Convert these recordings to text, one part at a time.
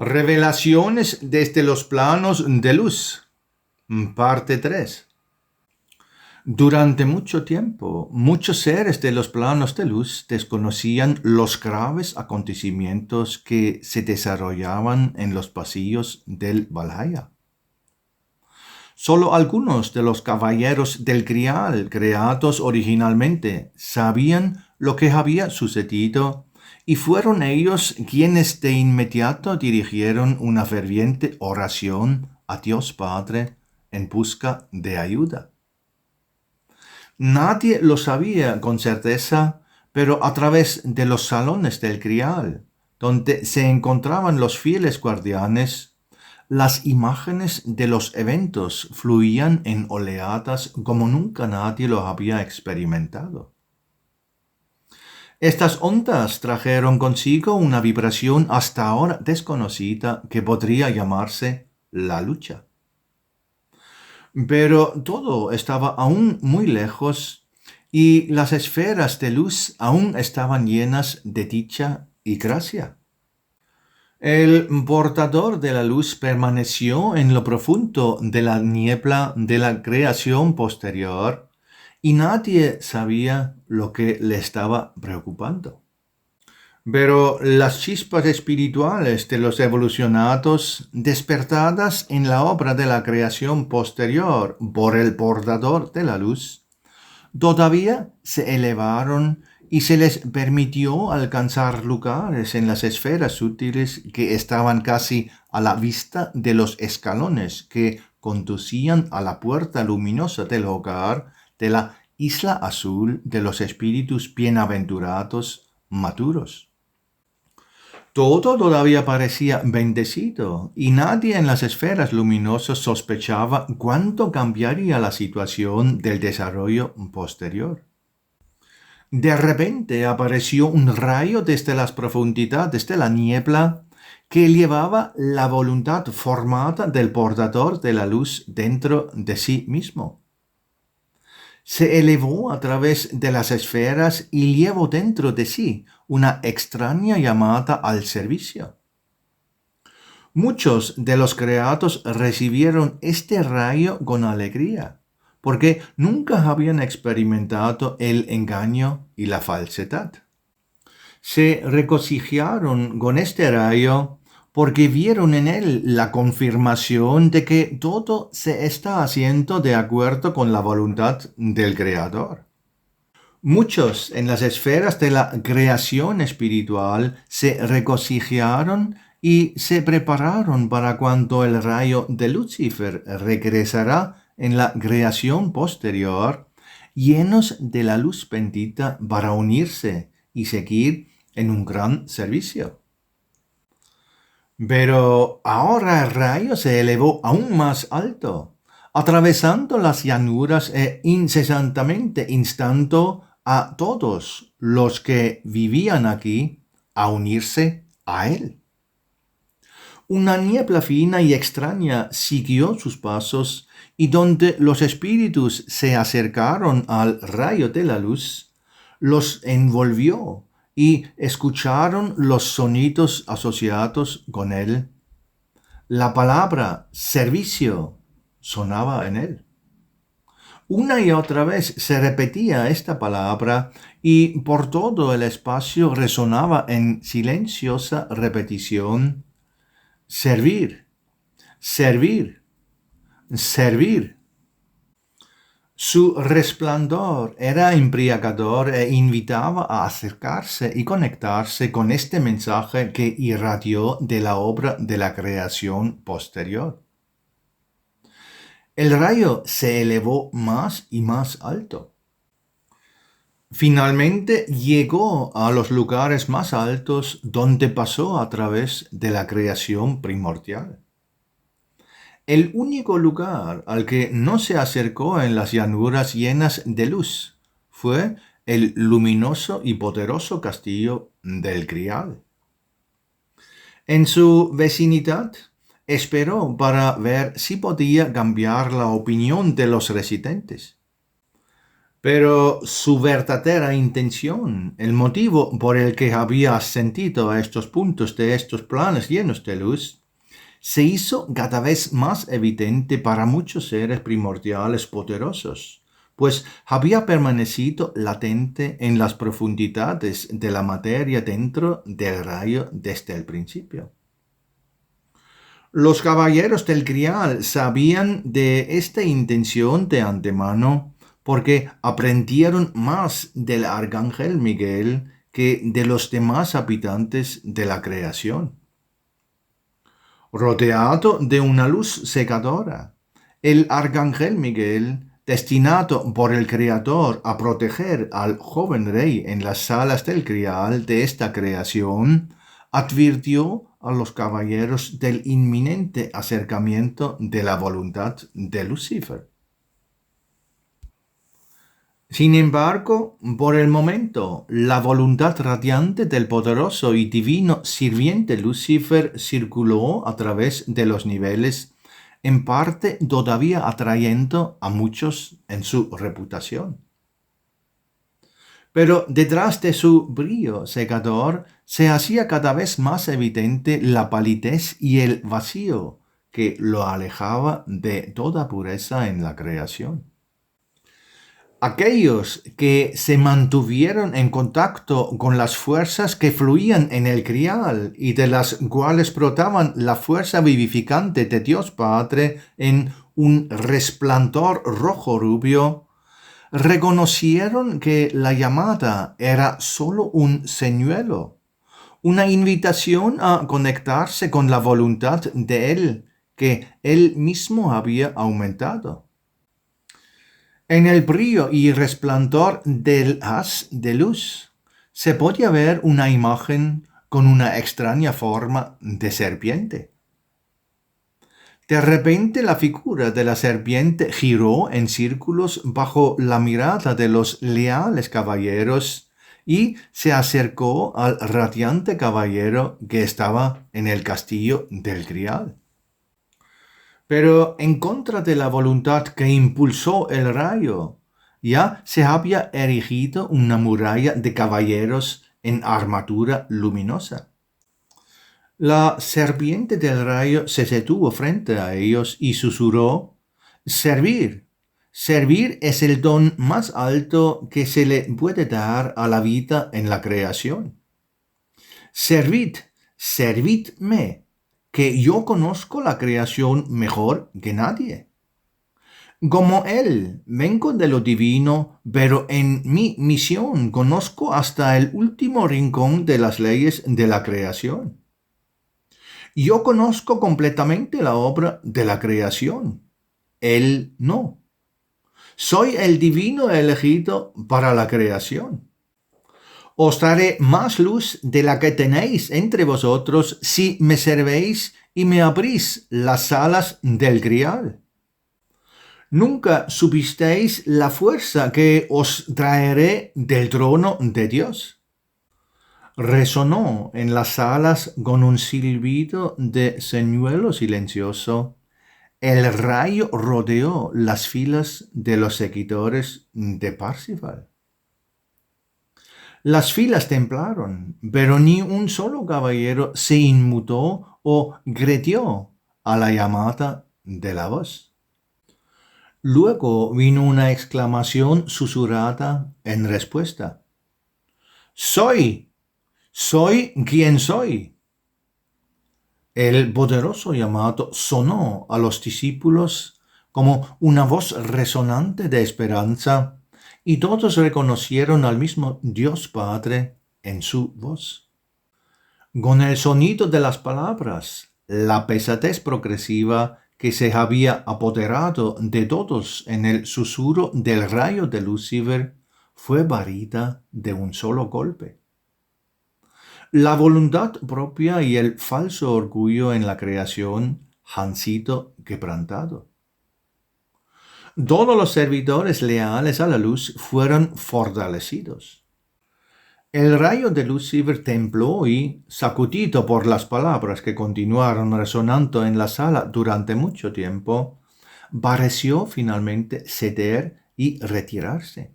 Revelaciones desde los planos de luz. Parte 3. Durante mucho tiempo, muchos seres de los planos de luz desconocían los graves acontecimientos que se desarrollaban en los pasillos del Valhalla. Solo algunos de los caballeros del Grial creados originalmente sabían lo que había sucedido y fueron ellos quienes de inmediato dirigieron una ferviente oración a Dios Padre en busca de ayuda. Nadie lo sabía con certeza, pero a través de los salones del Grial, donde se encontraban los fieles guardianes, las imágenes de los eventos fluían en oleadas como nunca nadie lo había experimentado. Estas ondas trajeron consigo una vibración hasta ahora desconocida que podría llamarse la lucha. Pero todo estaba aún muy lejos y las esferas de luz aún estaban llenas de dicha y gracia. El portador de la luz permaneció en lo profundo de la niebla de la creación posterior y nadie sabía lo que le estaba preocupando. Pero las chispas espirituales de los evolucionados, despertadas en la obra de la creación posterior por el portador de la luz, todavía se elevaron y se les permitió alcanzar lugares en las esferas sutiles que estaban casi a la vista de los escalones que conducían a la puerta luminosa del hogar de la isla azul de los espíritus bienaventurados maduros. Todo todavía parecía bendecido y nadie en las esferas luminosas sospechaba cuánto cambiaría la situación del desarrollo posterior. De repente apareció un rayo desde las profundidades de la niebla que llevaba la voluntad formada del portador de la luz dentro de sí mismo. Se elevó a través de las esferas y llevó dentro de sí una extraña llamada al servicio. Muchos de los creados recibieron este rayo con alegría, porque nunca habían experimentado el engaño y la falsedad. Se regocijaron con este rayo porque vieron en él la confirmación de que todo se está haciendo de acuerdo con la voluntad del Creador. Muchos en las esferas de la creación espiritual se regocijaron y se prepararon para cuando el rayo de Lucifer regresará en la creación posterior, llenos de la luz bendita para unirse y seguir en un gran servicio. Pero ahora el rayo se elevó aún más alto, atravesando las llanuras e incesantemente instando a todos los que vivían aquí a unirse a él. Una niebla fina y extraña siguió sus pasos y donde los espíritus se acercaron al rayo de la luz, los envolvió y escucharon los sonidos asociados con él. La palabra servicio sonaba en él. Una y otra vez se repetía esta palabra y por todo el espacio resonaba en silenciosa repetición: servir, servir, servir. Su resplandor era embriagador e invitaba a acercarse y conectarse con este mensaje que irradió de la obra de la creación posterior. El rayo se elevó más y más alto. Finalmente llegó a los lugares más altos donde pasó a través de la creación primordial. El único lugar al que no se acercó en las llanuras llenas de luz fue el luminoso y poderoso castillo del Grial. En su vecinidad esperó para ver si podía cambiar la opinión de los residentes. Pero su verdadera intención, el motivo por el que había ascendido a estos puntos de estos planes llenos de luz, se hizo cada vez más evidente para muchos seres primordiales poderosos, pues había permanecido latente en las profundidades de la materia dentro del rayo desde el principio. Los caballeros del Grial sabían de esta intención de antemano porque aprendieron más del arcángel Miguel que de los demás habitantes de la creación. Rodeado de una luz cegadora, el arcángel Miguel, destinado por el Creador a proteger al joven rey en las salas del Grial de esta creación, advirtió a los caballeros del inminente acercamiento de la voluntad de Lucifer. Sin embargo, por el momento, la voluntad radiante del poderoso y divino sirviente Lucifer circuló a través de los niveles, en parte todavía atrayendo a muchos en su reputación. Pero detrás de su brillo cegador se hacía cada vez más evidente la palidez y el vacío que lo alejaba de toda pureza en la creación. Aquellos que se mantuvieron en contacto con las fuerzas que fluían en el Grial y de las cuales brotaban la fuerza vivificante de Dios Padre en un resplandor rojo rubio, reconocieron que la llamada era sólo un señuelo, una invitación a conectarse con la voluntad de Él, que Él mismo había aumentado. En el brillo y resplandor del haz de luz se podía ver una imagen con una extraña forma de serpiente. De repente la figura de la serpiente giró en círculos bajo la mirada de los leales caballeros y se acercó al radiante caballero que estaba en el castillo del Grial. Pero en contra de la voluntad que impulsó el rayo, ya se había erigido una muralla de caballeros en armadura luminosa. La serpiente del rayo se detuvo frente a ellos y susurró: «Servir. Servir es el don más alto que se le puede dar a la vida en la creación. Servid, servidme, que yo conozco la creación mejor que nadie. Como Él, vengo de lo divino, pero en mi misión conozco hasta el último rincón de las leyes de la creación. Yo conozco completamente la obra de la creación. Él no. Soy el divino elegido para la creación. Os daré más luz de la que tenéis entre vosotros si me servéis y me abrís las alas del Grial. Nunca supisteis la fuerza que os traeré del trono de Dios». Resonó en las salas con un silbido de señuelo silencioso. El rayo rodeó las filas de los seguidores de Parsifal. Las filas temblaron, pero ni un solo caballero se inmutó o gritió a la llamada de la voz. Luego vino una exclamación susurrada en respuesta: «Soy quien soy». El poderoso llamado sonó a los discípulos como una voz resonante de esperanza, y todos reconocieron al mismo Dios Padre en su voz. Con el sonido de las palabras, la pesadez progresiva que se había apoderado de todos en el susurro del rayo de Lucifer fue barrida de un solo golpe. La voluntad propia y el falso orgullo en la creación han sido quebrantados. Todos los servidores leales a la luz fueron fortalecidos. El rayo de Lucifer tembló y, sacudido por las palabras que continuaron resonando en la sala durante mucho tiempo, pareció finalmente ceder y retirarse.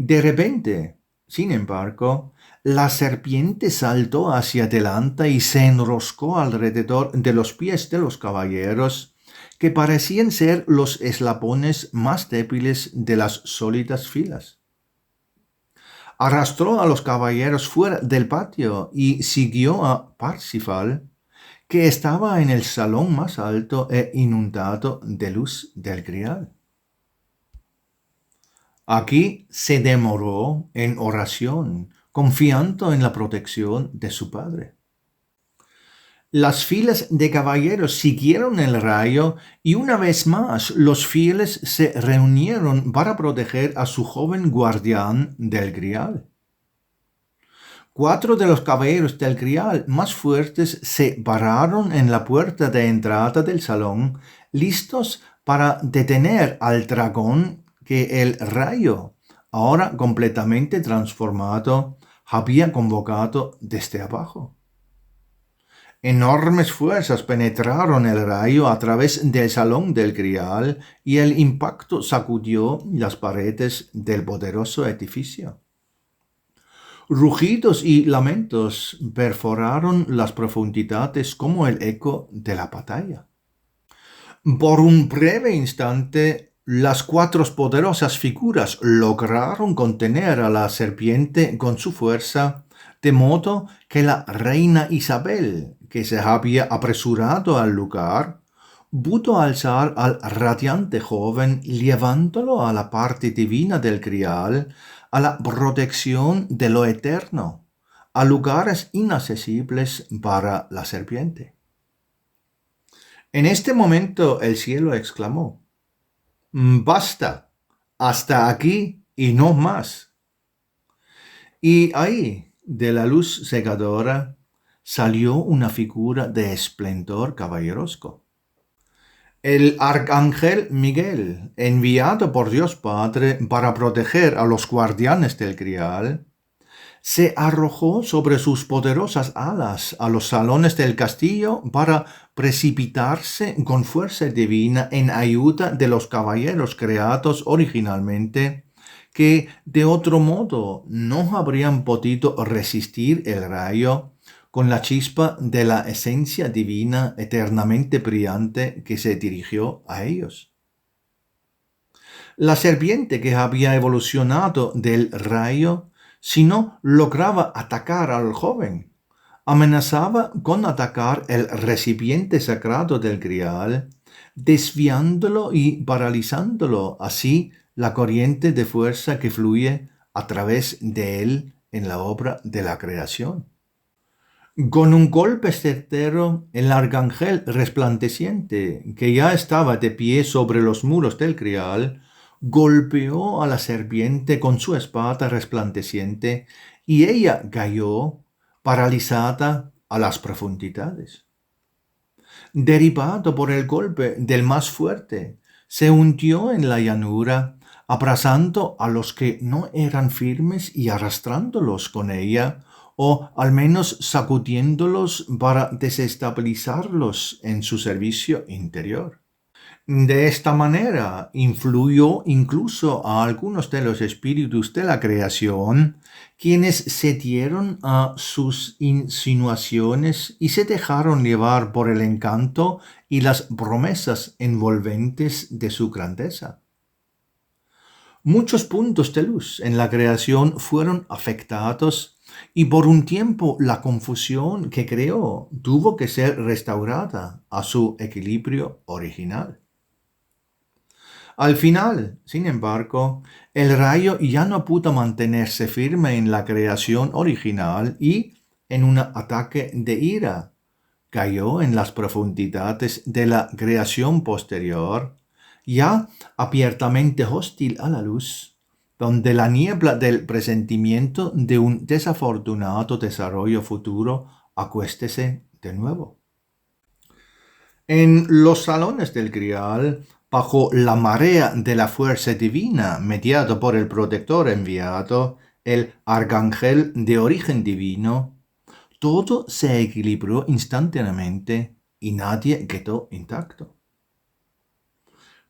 De repente, sin embargo, la serpiente saltó hacia adelante y se enroscó alrededor de los pies de los caballeros, que parecían ser los eslabones más débiles de las sólidas filas. Arrastró a los caballeros fuera del patio y siguió a Parsifal, que estaba en el salón más alto e inundado de luz del grial. Aquí se demoró en oración, confiando en la protección de su padre. Las filas de caballeros siguieron el rayo y una vez más los fieles se reunieron para proteger a su joven guardián del grial. 4 de los caballeros del grial más fuertes se pararon en la puerta de entrada del salón, listos para detener al dragón que el rayo, ahora completamente transformado, había convocado desde abajo. Enormes fuerzas penetraron el rayo a través del salón del grial y el impacto sacudió las paredes del poderoso edificio. Rugidos y lamentos perforaron las profundidades como el eco de la batalla. Por un breve instante, las 4 poderosas figuras lograron contener a la serpiente con su fuerza, de modo que la reina Isabel, que se había apresurado al lugar, pudo alzar al radiante joven llevándolo a la parte divina del grial, a la protección de lo eterno, a lugares inaccesibles para la serpiente. En este momento el cielo exclamó: «Basta, hasta aquí y no más». Y ahí, de la luz cegadora, salió una figura de esplendor caballerosco. El arcángel Miguel, enviado por Dios Padre para proteger a los guardianes del grial, se arrojó sobre sus poderosas alas a los salones del castillo para precipitarse con fuerza divina en ayuda de los caballeros creados originalmente, que de otro modo no habrían podido resistir el rayo con la chispa de la esencia divina eternamente brillante que se dirigió a ellos. La serpiente que había evolucionado del rayo, si no lograba atacar al joven, amenazaba con atacar el recipiente sagrado del grial, desviándolo y paralizándolo así la corriente de fuerza que fluye a través de él en la obra de la creación. Con un golpe certero, el arcángel resplandeciente, que ya estaba de pie sobre los muros del grial, golpeó a la serpiente con su espada resplandeciente y ella cayó, paralizada, a las profundidades. Derribado por el golpe del más fuerte, se hundió en la llanura, abrazando a los que no eran firmes y arrastrándolos con ella, o al menos sacudiéndolos para desestabilizarlos en su servicio interior. De esta manera influyó incluso a algunos de los espíritus de la creación, quienes se dieron a sus insinuaciones y se dejaron llevar por el encanto y las promesas envolventes de su grandeza. Muchos puntos de luz en la creación fueron afectados y por un tiempo la confusión que creó tuvo que ser restaurada a su equilibrio original. Al final, sin embargo, el rayo ya no pudo mantenerse firme en la creación original y, en un ataque de ira, cayó en las profundidades de la creación posterior, ya abiertamente hostil a la luz, donde la niebla del presentimiento de un desafortunado desarrollo futuro acuéstese de nuevo. En los salones del grial, bajo la marea de la fuerza divina mediado por el protector enviado, el arcángel de origen divino, todo se equilibró instantáneamente y nadie quedó intacto.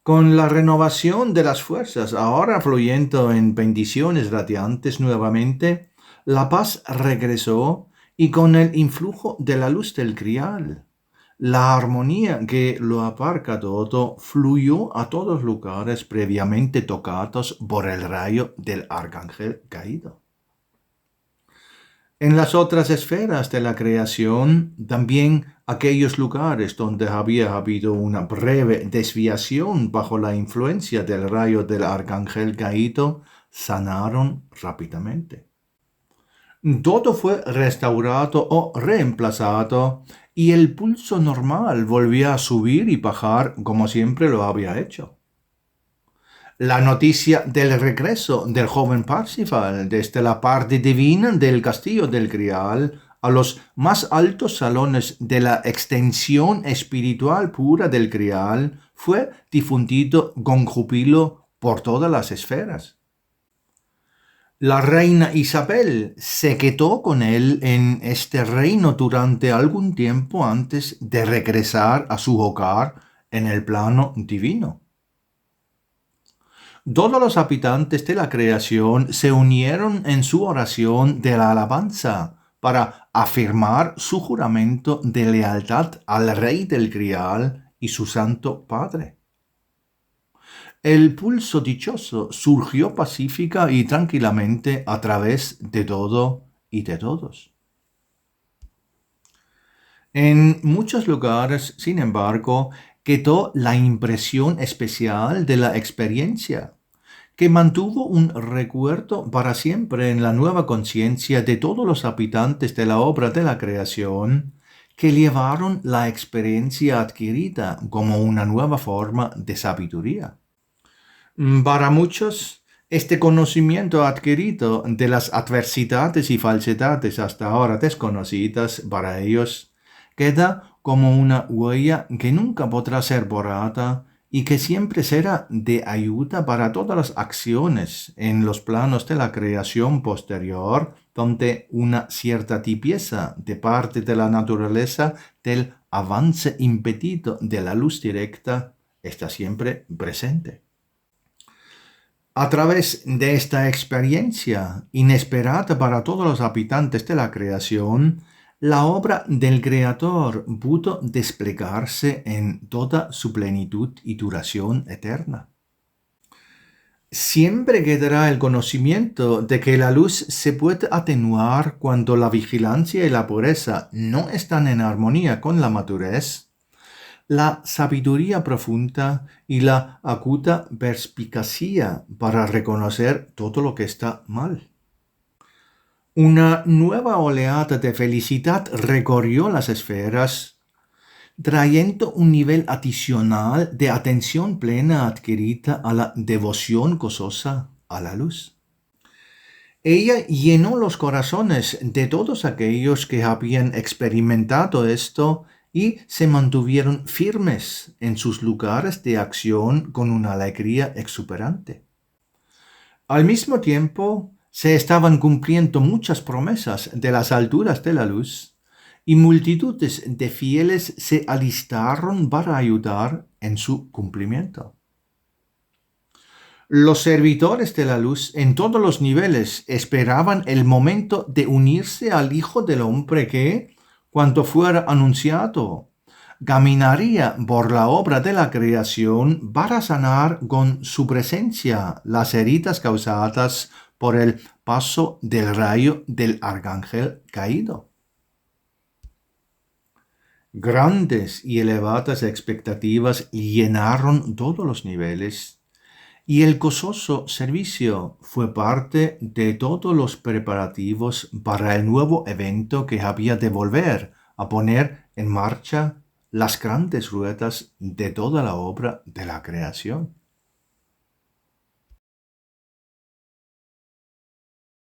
Con la renovación de las fuerzas, ahora fluyendo en bendiciones radiantes nuevamente, la paz regresó y con el influjo de la luz del Grial, la armonía que lo abarca todo fluyó a todos lugares previamente tocados por el rayo del arcángel caído. En las otras esferas de la creación, también aquellos lugares donde había habido una breve desviación bajo la influencia del rayo del arcángel caído, sanaron rápidamente. Todo fue restaurado o reemplazado y el pulso normal volvió a subir y bajar como siempre lo había hecho. La noticia del regreso del joven Parsifal desde la parte divina del castillo del Grial a los más altos salones de la extensión espiritual pura del Grial fue difundido con júbilo por todas las esferas. La reina Isabel se quedó con él en este reino durante algún tiempo antes de regresar a su hogar en el plano divino. Todos los habitantes de la creación se unieron en su oración de la alabanza para afirmar su juramento de lealtad al Rey del Grial y su Santo Padre. El pulso dichoso surgió pacífica y tranquilamente a través de todo y de todos. En muchos lugares, sin embargo, quedó la impresión especial de la experiencia, que mantuvo un recuerdo para siempre en la nueva conciencia de todos los habitantes de la obra de la creación, que llevaron la experiencia adquirida como una nueva forma de sabiduría. Para muchos, este conocimiento adquirido de las adversidades y falsedades hasta ahora desconocidas para ellos queda como una huella que nunca podrá ser borrada y que siempre será de ayuda para todas las acciones en los planos de la creación posterior, donde una cierta tibieza de parte de la naturaleza del avance impedido de la luz directa está siempre presente. A través de esta experiencia inesperada para todos los habitantes de la creación, la obra del Creador pudo desplegarse en toda su plenitud y duración eterna. Siempre quedará el conocimiento de que la luz se puede atenuar cuando la vigilancia y la pureza no están en armonía con la madurez, la sabiduría profunda y la aguda perspicacia para reconocer todo lo que está mal. Una nueva oleada de felicidad recorrió las esferas, trayendo un nivel adicional de atención plena adquirida a la devoción gozosa a la luz. Ella llenó los corazones de todos aquellos que habían experimentado esto y se mantuvieron firmes en sus lugares de acción con una alegría exuberante. Al mismo tiempo, se estaban cumpliendo muchas promesas de las alturas de la luz, y multitudes de fieles se alistaron para ayudar en su cumplimiento. Los servidores de la luz en todos los niveles esperaban el momento de unirse al Hijo del Hombre que, cuando fuera anunciado, caminaría por la obra de la creación para sanar con su presencia las heridas causadas por el paso del rayo del arcángel caído. Grandes y elevadas expectativas llenaron todos los niveles, y el gozoso servicio fue parte de todos los preparativos para el nuevo evento que había de volver a poner en marcha las grandes ruedas de toda la obra de la creación.